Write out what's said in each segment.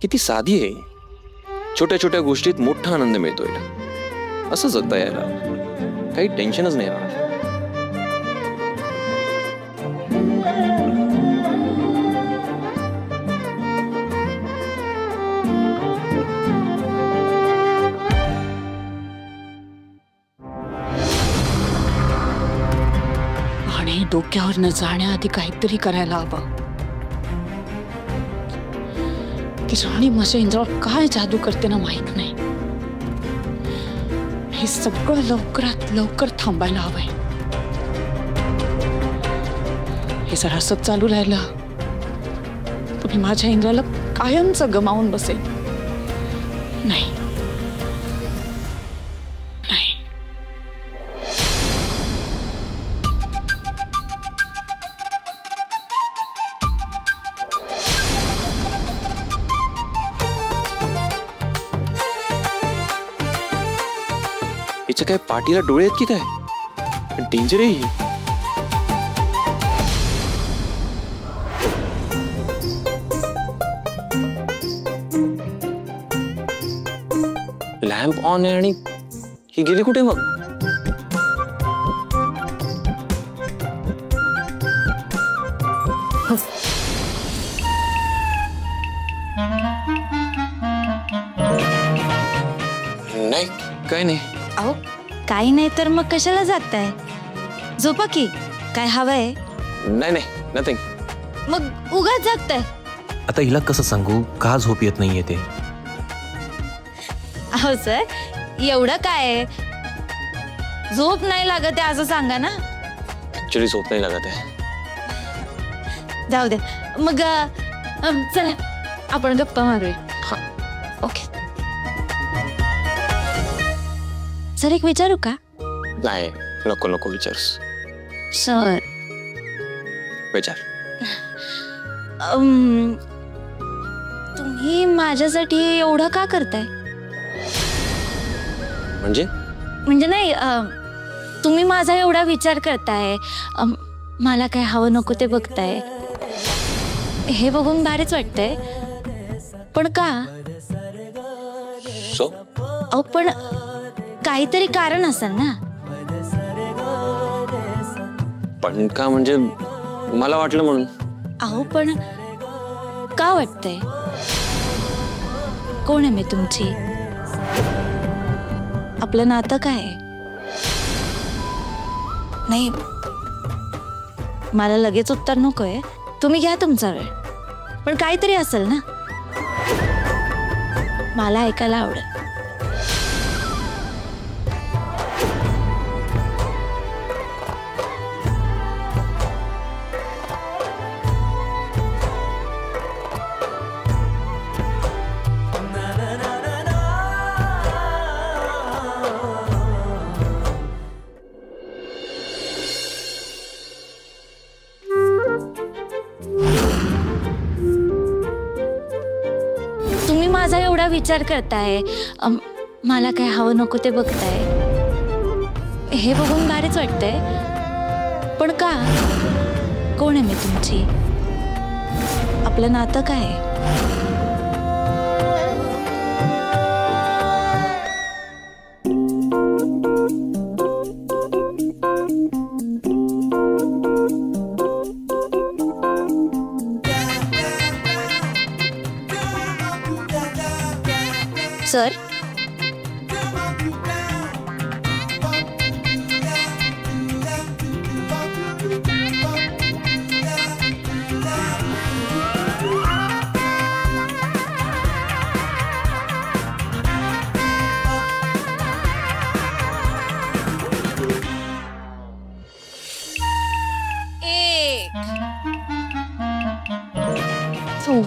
किती साधी आहे. छोट्या छोट्या गोष्टीत मोठा आनंद मिळतोय. असं जगता यायला काही टेन्शनच नाही राहणार. आणि डोक्यावर न जाण्याआधी काहीतरी करायला हवं. ती राणी माझ्या इंद्रावर काय जादू करते ना माहित नाही. हे सगळं लवकरात लवकर थांबायला हवंय. हे जर असंच चालू राहिलं तर मी माझ्या इंद्राला कायमचं गमावून बसेल. नाही नाही. हिच्या काय पाठीला डोळे आहेत की काय? डेंजर आहे ही. लॅम्प ऑन आहे आणि ही गेली कुठे मग? नाही काय नाही. अहो काही नाही तर मग कशाला जाताय? झोपा की. काय हवंय? नाही नाही नथिंग. मग उगाच जागताय. आता हिला कसं सांगू का झोप येत नाहीये ते? अहो सर एवढं काय झोप नाही लागत आहे असं सांगा ना. ऍक्च्युली झोप नाही लागत आहे. जाऊ दे मग चला आपण गप्पा मारूया. हा ओके. सर एक विचारू का? नाही नको नको विचारस. सर विचार. तुम्ही माझ्यासाठी एवढं का करताय? म्हणजे नाही तुम्ही माझा एवढा विचार करताय. मला काय हवं नको ते बघताय. हे बघून भारीच वाटतंय. पण का? सो अहो पण काहीतरी कारण असेल ना. पण का म्हणजे मला वाटलं म्हणून. अहो पण का वाटतंय? कोण आहे मी तुमची? आपलं नातं काय? नाही मला लगेच उत्तर नकोय. तुम्ही घ्या तुमचा वेळ. पण काहीतरी असेल ना. मला ऐकायला आवडेल. माझा एवढा विचार करताय. मला काय हवं नको ते बघताय. हे बघून भारीच वाटतंय. पण का? कोण आहे मी तुमची? आपलं नातं काय? सर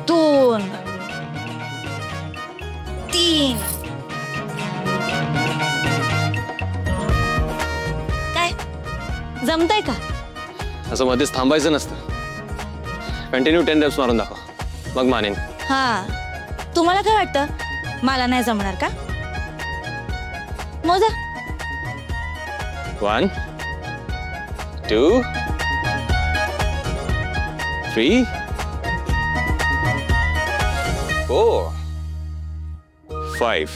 दोन तीन काय जमतंय का? असं मध्येच थांबायचं नसतं. कंटिन्यू 10 reps मारून दाखव मग मानेन. हा तुम्हाला काय वाटतं मला नाही जमणार का? मोजा. 1 2 3 4 5,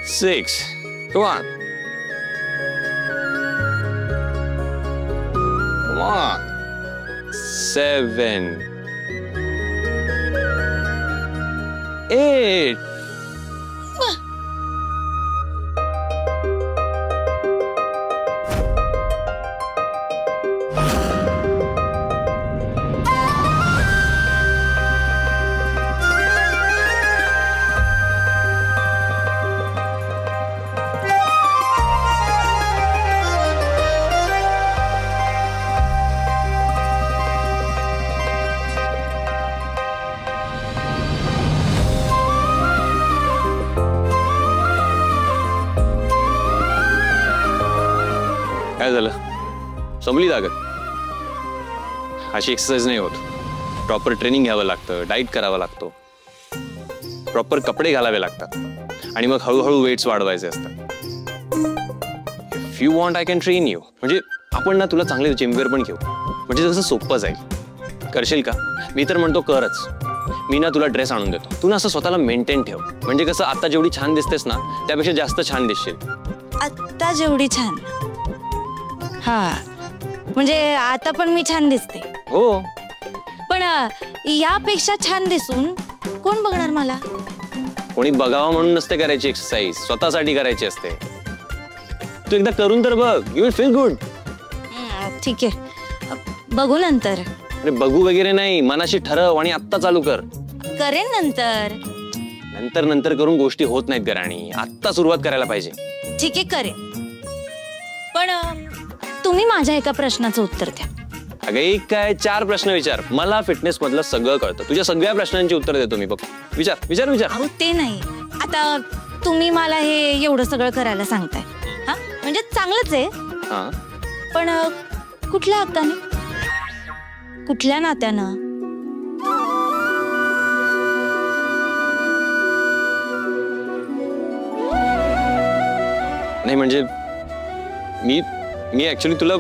6. Come on. Come on. 7, 8. काय झालं? संपली ताकद? अशी एक्सरसाइज नाही होत. प्रॉपर ट्रेनिंग घ्यावं लागतं, डाईट करावा लागतो, प्रॉपर कपडे घालावे लागतात आणि मग हळूहळू वेट्स वाढवायचे असतात. If you want I can train you. म्हणजे आपण ना तुला चांगले जिमवेअर पण घेऊ, म्हणजे तसं सोपं जाईल. करशील का? मी तर म्हणतो करच. मी ना तुला ड्रेस आणून देतो, तू ना असं स्वतःला मेंटेन ठेव. म्हणजे कसं आता जेवढी छान दिसतेस ना त्यापेक्षा जास्त छान दिसशील. आत्ता जेवढी छान? हा, म्हणजे आता पण मी छान दिसते. हो, पण यापेक्षा छान दिसून कोण बघणार मला? कोणी बघावं म्हणून नसते करायची एक्सरसाइज, स्वतःसाठी करायची असते. तू एकदा करून तर बघ, यू विल फील गुड. ठीक आहे, बघू नंतर. अरे बघू वगैरे नाही, मनाशी ठरव आणि आत्ता चालू कर. करेन नंतर. नंतर नंतर करून गोष्टी होत नाहीत गराणी, आत्ता सुरुवात करायला पाहिजे. ठीक आहे, करेन. पण तुम्ही माझ्या एका प्रश्नाचं उत्तर द्या. अगं एक काय 4 प्रश्न विचार. मला फिटनेस मधलं सगळं कळतं. तुझ्या सगळ्या प्रश्नांची उत्तर देतो मी. बघ, विचार विचार विचार. अहो ते नाही, आता तुम्ही मला हे एवढं सगळं करायला सांगताय. हा, म्हणजे चांगलंच आहे. हा, पण कुठल्या हक्काने, कुठल्या नात्यानं? नाही म्हणजे मी ऍक्च्युली तुला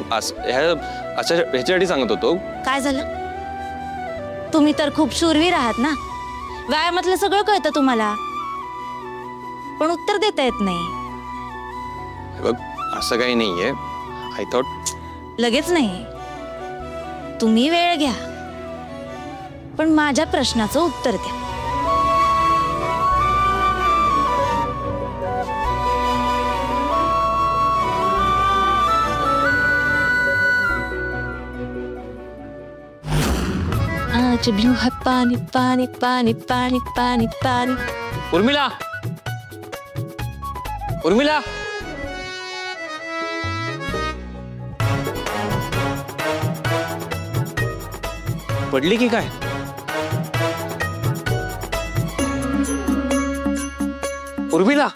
ह्याच्यासाठी सांगत होतो. काय झालं? तुम्ही तर खूप शूरवीर आहात ना, व्यायामातलं सगळं कळतं तुम्हाला, पण उत्तर देता येत नाही. बघ असं काही नाहीये. आय थॉट लगेच नाही, तुम्ही वेळ घ्या, पण माझ्या प्रश्नाचं उत्तर द्या. आज ब्लू है पानी पानी पानी पानी पानी पानी. उर्मिला, उर्मिला, पडली की काय? उर्मिला.